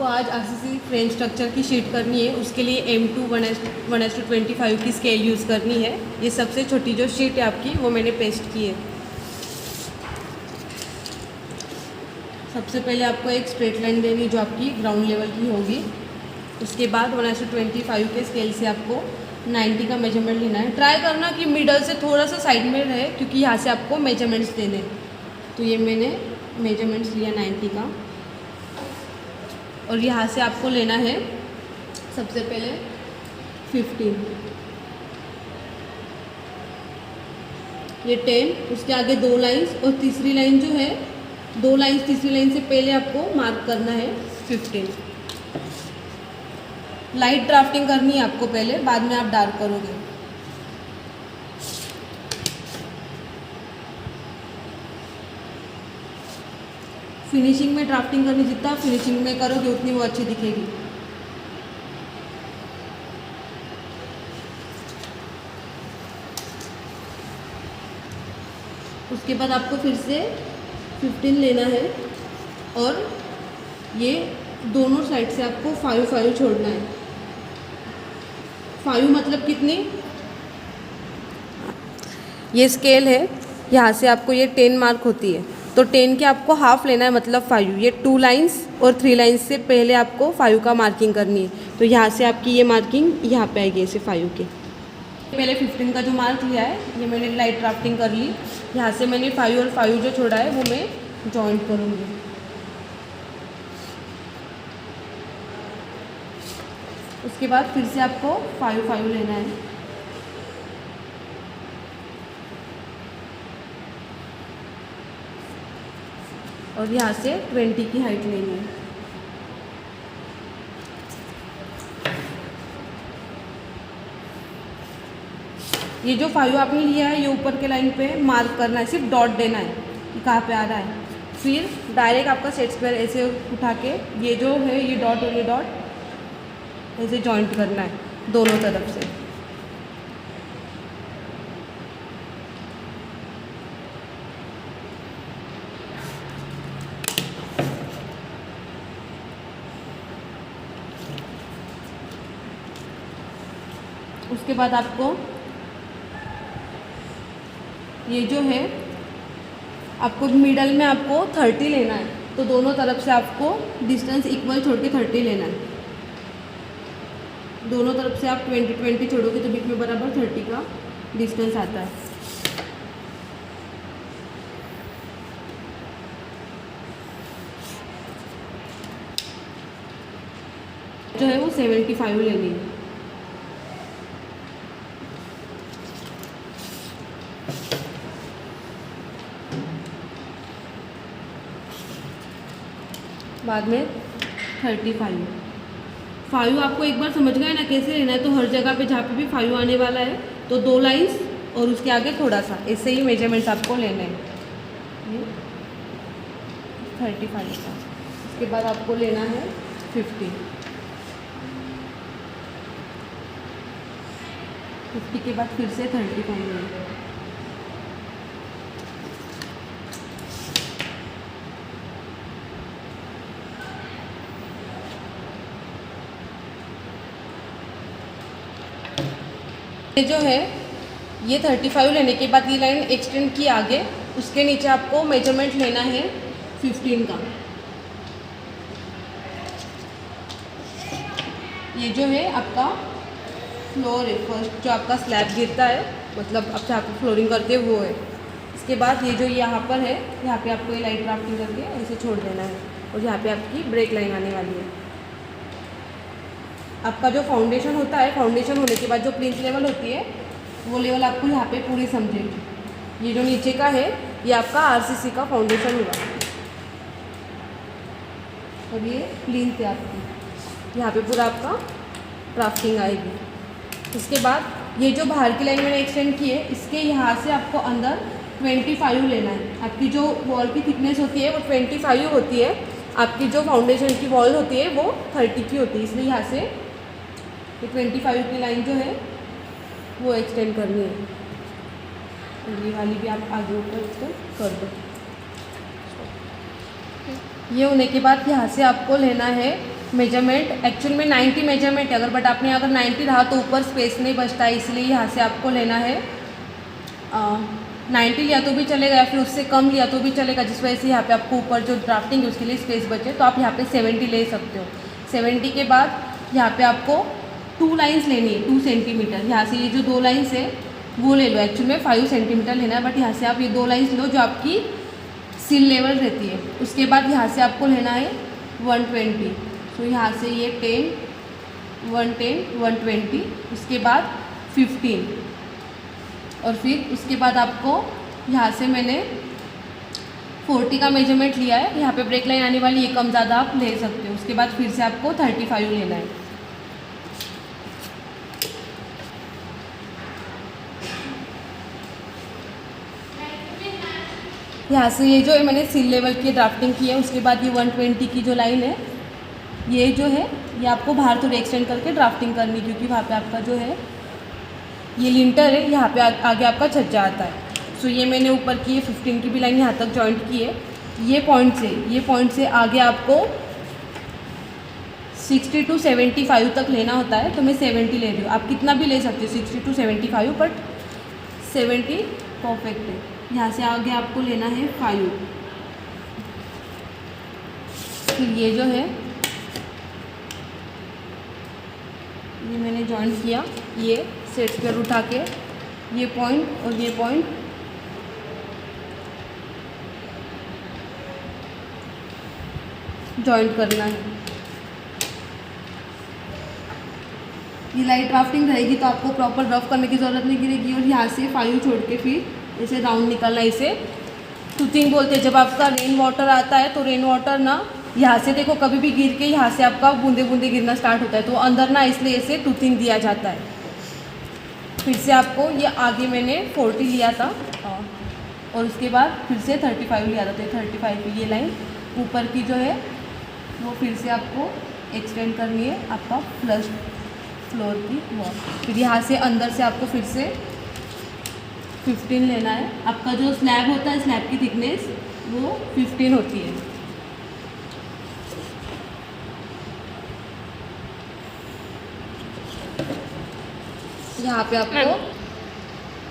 आपको आज RCC frame structure की शीट करनी है, उसके लिए M2 1:25 की स्केल यूज़ करनी है। ये सबसे छोटी जो शीट है आपकी वो मैंने पेस्ट की है। सबसे पहले आपको एक स्ट्रेट लाइन देनी जो आपकी ग्राउंड लेवल की होगी। उसके बाद 1:25 के स्केल से आपको 90 का मेजरमेंट लेना है। ट्राई करना कि मिडल से थोड़ा सा साइड में रहे, क्योंकि यहाँ से आपको मेजरमेंट्स देने। तो ये मैंने मेजरमेंट्स लिया 90 का, और यहाँ से आपको लेना है सबसे पहले 15, ये 10, उसके आगे 2 लाइंस, और तीसरी लाइन जो है 2 लाइंस तीसरी लाइन से पहले आपको मार्क करना है 15। लाइट ड्राफ्टिंग करनी है आपको पहले, बाद में आप डार्क करोगे। फिनिशिंग में ड्राफ्टिंग करनी, जितना फिनिशिंग में करोगे उतनी वो अच्छी दिखेगी। उसके बाद आपको फिर से 15 लेना है, और ये दोनों साइड से आपको 5 छोड़ना है। 5 मतलब कितनी, ये स्केल है, यहाँ से आपको ये 10 मार्क होती है, तो 10 के आपको हाफ लेना है, मतलब 5। ये 2 लाइंस और 3 लाइंस से पहले आपको 5 का मार्किंग करनी है। तो यहाँ से आपकी ये मार्किंग यहाँ पे आएगी ऐसे 5 के। पहले 15 का जो मार्क लिया है ये मैंने लाइट ड्राफ्टिंग कर ली। यहाँ से मैंने 5 और 5 जो छोड़ा है वो मैं जॉइंट करूँगी। उसके बाद फिर से आपको 5 लेना है, और यहाँ से 20 की हाइट लेनी है। ये जो 5 आपने लिया है ये ऊपर के लाइन पे मार्क करना है, सिर्फ डॉट देना है कि कहाँ पे आ रहा है। फिर डायरेक्ट आपका सेट स्क्वायर ऐसे उठा के ये जो है ये डॉट और ये डॉट ऐसे जॉइंट करना है दोनों तरफ से। उसके बाद आपको ये जो है आपको मिडल में आपको 30 लेना है, तो दोनों तरफ से आपको डिस्टेंस इक्वल छोड़ के 30 लेना है। दोनों तरफ से आप 20 छोड़ोगे तो बीच में बराबर 30 का डिस्टेंस आता है। जो है वो 75 लेनी है। बाद में 35। 5 आपको एक बार समझ गए ना कैसे लेना है, तो हर जगह पे जहाँ पे भी 5 आने वाला है तो 2 लाइंस और उसके आगे थोड़ा सा, ऐसे ही मेजरमेंट्स आपको लेने हैं। ये 35 का। उसके बाद आपको लेना है 50। 50 के बाद फिर से 35 लेना है। ये जो है ये 35 लेने के बाद ये लाइन एक्सटेंड की आगे, उसके नीचे आपको मेजरमेंट लेना है 15 का। ये जो है आपका फ्लोर है, फर्स्ट जो आपका स्लैब गिरता है, मतलब आप जहाँ पर फ्लोरिंग करते हैं वो है। इसके बाद ये जो यहाँ पर है, यहाँ पे आपको ये लाइट ड्राफ्टिंग करके ऐसे छोड़ देना है, और यहाँ पे आपकी ब्रेक लाइन आने वाली है। आपका जो फाउंडेशन होता है, फाउंडेशन होने के बाद जो प्लिंथ लेवल होती है वो लेवल आपको यहाँ पे पूरी समझेगी। ये जो नीचे का है ये आपका आरसीसी का फाउंडेशन हुआ, और ये प्लिंथ है आपकी, यहाँ पे पूरा आपका ड्राफ्टिंग आएगी। इसके बाद ये जो बाहर की लाइन मैंने एक्सटेंड की है, इसके यहाँ से आपको अंदर 25 लेना है। आपकी जो वॉल की थिकनेस होती है वो 25 होती है, आपकी जो फाउंडेशन की वॉल होती है वो 30 की होती है, इसलिए यहाँ से ये 25 की लाइन जो है वो एक्सटेंड करनी है। ये वाली भी आप आगे ऊपर एक्सटेंड कर दो। ये होने के बाद यहाँ से आपको लेना है मेजरमेंट एक्चुअल में 90 मेजरमेंट है, अगर बट आपने अगर 90 रहा तो ऊपर स्पेस नहीं बचता है, इसलिए यहाँ से आपको लेना है 90 लिया तो भी चलेगा या फिर उससे कम लिया तो भी चलेगा, जिस वजह से यहाँ पे आपको ऊपर जो ड्राफ्टिंग है उसके लिए स्पेस बचे, तो आप यहाँ पे 70 ले सकते हो। 70 के बाद यहाँ पे आपको 2 लाइन्स लेनी है 2 सेंटीमीटर। यहाँ से ये जो 2 लाइन्स है वो ले लो, एक्चुअल में 5 सेंटीमीटर लेना है, बट यहाँ से आप ये 2 लाइन्स लो जो आपकी सिल लेवल रहती है। उसके बाद यहाँ से आपको लेना है 120, तो यहाँ से ये 10, 110, 120, उसके बाद 15, और फिर उसके बाद आपको यहाँ से मैंने 40 का मेजरमेंट लिया है, यहाँ पे ब्रेक लाइन आने वाली, ये कम ज़्यादा आप ले सकते हो। उसके बाद फिर से आपको 35 लेना है। यहाँ से ये जो मैंने सिल लेवल की ड्राफ्टिंग की है, उसके बाद ये 120 की जो लाइन है, ये जो है ये आपको बाहर थोड़ी एक्सटेंड करके ड्राफ्टिंग करनी, क्योंकि वहाँ पे आपका जो है ये लिंटर है, यहाँ पे आगे आपका छज्जा आता है। सो ये मैंने ऊपर की ये 15 की भी लाइन यहाँ तक जॉइंट की है। ये पॉइंट से आगे आपको 60 to 75 तक लेना होता है, तो मैं 70 ले रही हूँ। आप कितना भी ले सकते हो 60 to 75, बट 70 परफेक्ट है। यहाँ से आगे आपको लेना है 5। फिर ये जो है ये मैंने जॉइंट किया, ये सेट स्क्वायर उठा के ये पॉइंट और ये पॉइंट जॉइंट करना है। ये लाइट ड्राफ्टिंग रहेगी तो आपको प्रॉपर रफ करने की ज़रूरत नहीं गिरेगी। और यहाँ से 5 छोड़ के फिर ऐसे राउंड निकालना, इसे टूथिंग बोलते हैं। जब आपका रेन वाटर आता है तो रेन वाटर ना यहाँ से देखो कभी भी गिर के यहाँ से आपका बूंदे बूंदे गिरना स्टार्ट होता है, तो अंदर ना इसलिए ऐसे टूथिंग दिया जाता है। फिर से आपको ये आगे मैंने 40 लिया था और उसके बाद फिर से 35 लिया था, तो 35 की ये लाइन ऊपर की जो है वो फिर से आपको एक्सटेंड करनी है, आपका फर्स्ट फ्लोर की वॉल। फिर यहाँ से अंदर से आपको फिर से 15 लेना है। आपका जो स्लैब होता है, स्लैब की थिकनेस वो 15 होती है। यहाँ पे आपको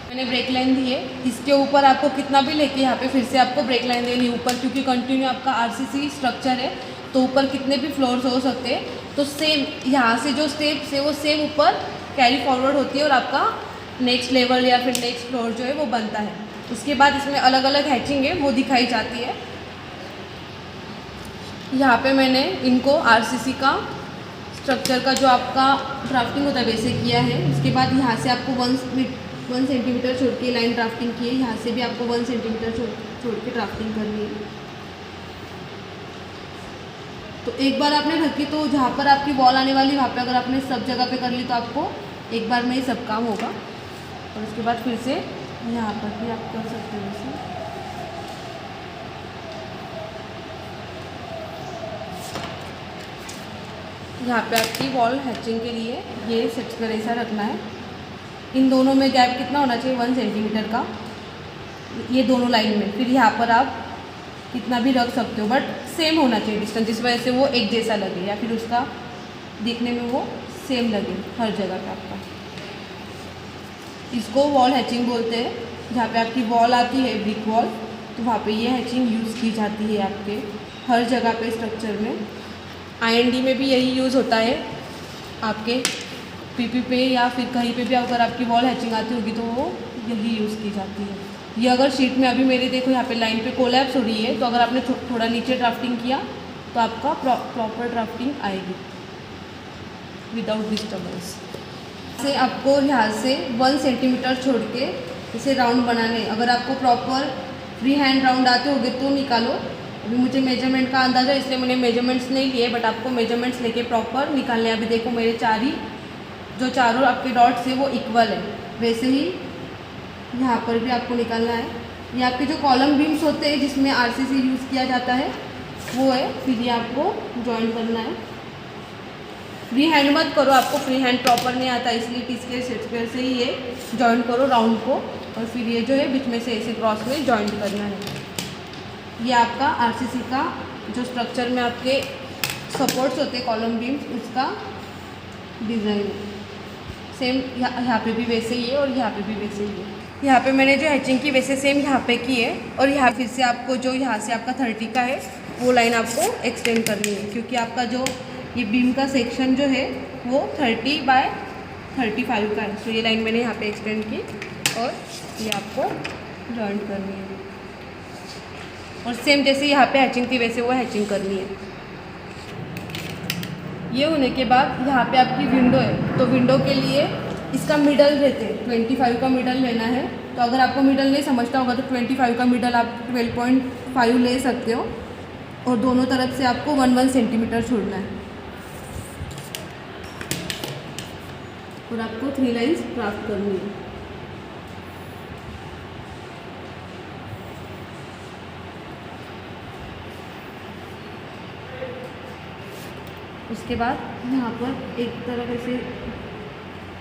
मैंने ब्रेक लाइन दी है, इसके ऊपर आपको कितना भी लेके यहाँ पे फिर से आपको ब्रेक लाइन देनी है ऊपर, क्योंकि कंटिन्यू आपका आरसीसी स्ट्रक्चर है, तो ऊपर कितने भी फ्लोर्स हो सकते हैं। तो सेम यहाँ से जो स्टेप्स है वो सेम ऊपर कैरी फॉरवर्ड होती है और आपका नेक्स्ट लेवल या फिर नेक्स्ट फ्लोर जो है वो बनता है। उसके बाद इसमें अलग अलग हैचिंग है वो दिखाई जाती है। यहाँ पे मैंने इनको आरसीसी का स्ट्रक्चर का जो आपका ड्राफ्टिंग होता है वैसे किया है। उसके बाद यहाँ से आपको 1 सेंटीमीटर छोड़ के लाइन ड्राफ्टिंग की है, यहाँ से भी आपको 1 सेंटीमीटर छोड़ के ड्राफ्टिंग करनी है। तो एक बार आपने रखी तो जहाँ पर आपकी वॉल आने वाली वहाँ पे अगर आपने सब जगह पे कर ली तो आपको एक बार में ही सब काम होगा। और उसके बाद फिर से यहाँ पर भी आप कर सकते हो इसे। यहाँ पे आपकी वॉल हैचिंग के लिए ये सेट कर ऐसा रखना है। इन दोनों में गैप कितना होना चाहिए 1 सेंटीमीटर का, ये दोनों लाइन में। फिर यहाँ पर आप कितना भी रख सकते हो, बट सेम होना चाहिए डिस्टेंस, जिस वजह से वो एक जैसा लगे या फिर उसका दिखने में वो सेम लगे हर जगह पे आपका। इसको वॉल हैचिंग बोलते हैं। जहाँ पे आपकी वॉल आती है ब्रिक वॉल, तो वहाँ पे ये हैचिंग यूज़ की जाती है आपके हर जगह पे स्ट्रक्चर में। IND में भी यही यूज़ होता है आपके PP पे या फिर कहीं पे भी अगर आपकी वॉल हैचिंग आती होगी तो वो यही यूज़ की जाती है। ये अगर शीट में अभी मेरे देखो यहाँ पे लाइन पे कोलैप्स हो रही है, तो अगर आपने थोड़ा नीचे ड्राफ्टिंग किया तो आपका प्रॉपर ड्राफ्टिंग आएगी विदाउट डिस्टर्बेंस। से आपको यहाँ से 1 सेंटीमीटर छोड़ के इसे राउंड बनाने। अगर आपको प्रॉपर फ्री हैंड राउंड आते होंगे तो निकालो। अभी मुझे मेजरमेंट का अंदाज़ा इसलिए मैंने मेजरमेंट्स नहीं लिए, बट आपको मेजरमेंट्स लेके प्रॉपर निकालने हैं। अभी देखो मेरे जो चारों आपके डॉट्स है वो इक्वल है, वैसे ही यहाँ पर भी आपको निकालना है। ये आपके जो कॉलम बीम्स होते हैं जिसमें RCC यूज़ किया जाता है वो है। फिर ये आपको जॉइन करना है। फ्री हैंड मत करो, आपको फ्री हैंड प्रॉपर नहीं आता, इसलिए टी स्क्वायर सेट स्क्वायर से ही ये जॉइन करो राउंड को। और फिर ये जो है बीच में से ऐसे क्रॉस में जॉइन करना है। ये आपका RCC का जो स्ट्रक्चर में आपके सपोर्ट्स होते कॉलम बीम्स, उसका डिज़ाइन सेम यहाँ पे भी वैसे ही है और यहाँ पे भी वैसे ही है। यहाँ पे मैंने जो हैचिंग की वैसे सेम यहाँ पे की है, और यहाँ फिर से आपको जो यहाँ से आपका 30 का है वो लाइन आपको एक्सटेंड करनी है, क्योंकि आपका जो ये बीम का सेक्शन जो है वो 30 बाय 35 का है। तो ये लाइन मैंने यहाँ पे एक्सटेंड की और ये आपको जॉइंट करनी है, और सेम जैसे यहाँ पे हैचिंग थी वैसे वो हैचिंग करनी है। ये होने के बाद यहाँ पे आपकी विंडो है, तो विंडो के लिए इसका मिडल रहते हैं 25 का मिडल लेना है। तो अगर आपको मिडल नहीं समझता होगा तो 25 का मिडल आप 12.5 ले सकते हो, और दोनों तरफ से आपको 1 सेंटीमीटर छोड़ना है, और आपको 3 लाइन्स क्राफ्ट करनी है। उसके बाद यहाँ पर एक तरफ ऐसे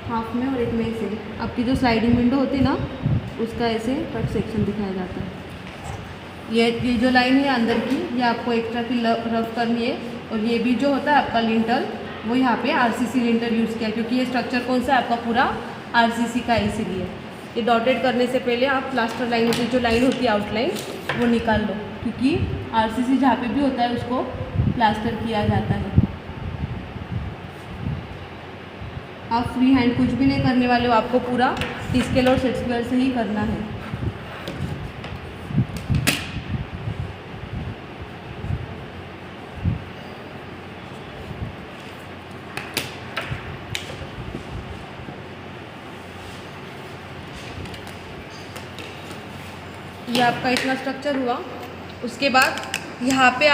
हाफ में और एक में ऐसे आपकी जो स्लाइडिंग विंडो होती है ना, उसका ऐसे कट सेक्शन दिखाया जाता है। ये जो लाइन है अंदर की, ये आपको एक्स्ट्रा की रफ करनी है, और ये भी जो होता है आपका लिंटर, वो यहाँ पे आरसीसी लिंटर यूज़ किया, क्योंकि ये स्ट्रक्चर कौन सा है आपका पूरा आरसीसी का, इसीलिए। ये डॉटेड करने से पहले आप प्लास्टर लाइन की जो लाइन होती है आउटलाइन वो निकाल लो, क्योंकि आरसीसी जहाँ पे भी होता है उसको प्लास्टर किया जाता है। आप फ्री हैंड कुछ भी नहीं करने वाले हो, आपको पूरा टी स्केल और सेट स्क्वायर से ही करना है। ये आपका इतना स्ट्रक्चर हुआ। उसके बाद यहाँ पे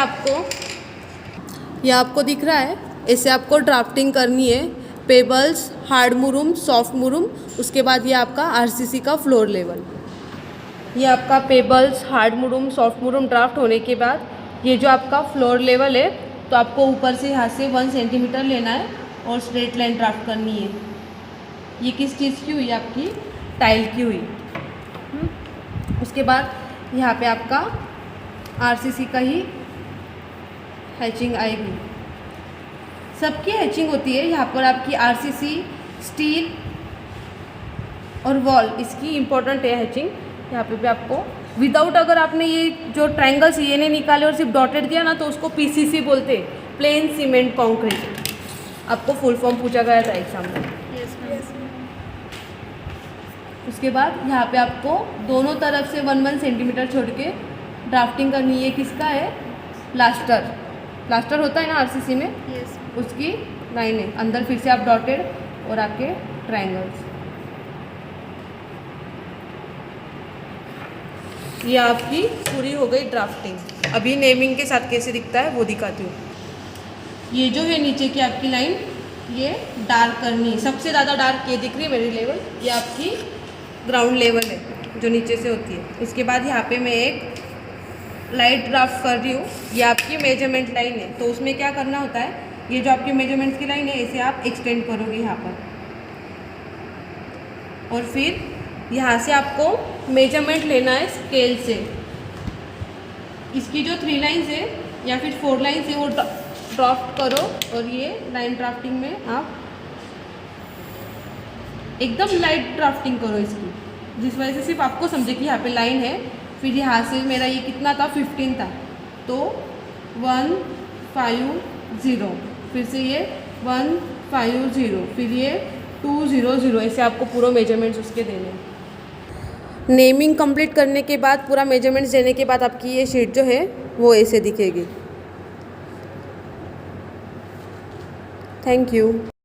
ये आपको दिख रहा है, ऐसे आपको ड्राफ्टिंग करनी है, पेबल्स, हार्ड मुरुम, सॉफ्ट मुरुम। उसके बाद ये आपका आरसीसी का फ्लोर लेवल। ये आपका पेबल्स, हार्ड मुरुम, सॉफ्ट मुरुम ड्राफ्ट होने के बाद ये जो आपका फ्लोर लेवल है, तो आपको ऊपर से यहाँ से 1 सेंटीमीटर लेना है और स्ट्रेट लाइन ड्राफ्ट करनी है। ये किस चीज़ की हुई? आपकी टाइल की हुई। उसके बाद यहाँ पे आपका आरसीसी का ही हैचिंग आएगी। सबकी हैचिंग होती है। यहाँ पर आपकी आरसीसी, स्टील और वॉल, इसकी इम्पोर्टेंट है हैचिंग। यहाँ पे भी आपको विदाउट, अगर आपने ये जो ट्रायंगल्स ये नहीं निकाले और सिर्फ डॉटेड दिया ना, तो उसको पीसीसी बोलते हैं, प्लेन सीमेंट कॉन्क्रीट। आपको फुल फॉर्म पूछा गया था एग्जाम में। उसके बाद यहाँ पे आपको दोनों तरफ से 1 सेंटीमीटर छोड़ के ड्राफ्टिंग करनी है। किसका है? प्लास्टर होता है ना आरसीसी में, उसकी लाइन है। अंदर फिर से आप डॉटेड और आपके ट्रायंगल्स। ये आपकी पूरी हो गई ड्राफ्टिंग। अभी नेमिंग के साथ कैसे दिखता है वो दिखाती हूँ। ये जो है नीचे की आपकी लाइन, ये डार्क करनी है। सबसे ज़्यादा डार्क ये दिख रही है मेरी लेवल, ये आपकी ग्राउंड लेवल है जो नीचे से होती है। इसके बाद यहाँ पे मैं एक लाइट ड्राफ्ट कर रही हूँ। ये आपकी मेजरमेंट लाइन है, तो उसमें क्या करना होता है, ये जो आपकी मेजरमेंट्स की लाइन है, इसे आप एक्सटेंड करोगे यहाँ पर, और फिर यहाँ से आपको मेजरमेंट लेना है स्केल से। इसकी जो 3 लाइन्स है या फिर 4 लाइन्स है वो ड्राफ्ट करो, और ये लाइन ड्राफ्टिंग में आप एकदम लाइट ड्राफ्टिंग करो इसकी, जिस वजह से सिर्फ आपको समझे कि यहाँ पे लाइन है। फिर यहाँ से मेरा ये कितना था, 15 था, तो 150, फिर से ये 150, फिर ये 200, ऐसे आपको पूरा मेजरमेंट्स उसके देने हैं। नेमिंग कंप्लीट करने के बाद, पूरा मेजरमेंट्स देने के बाद आपकी ये शीट जो है वो ऐसे दिखेगी। Thank you.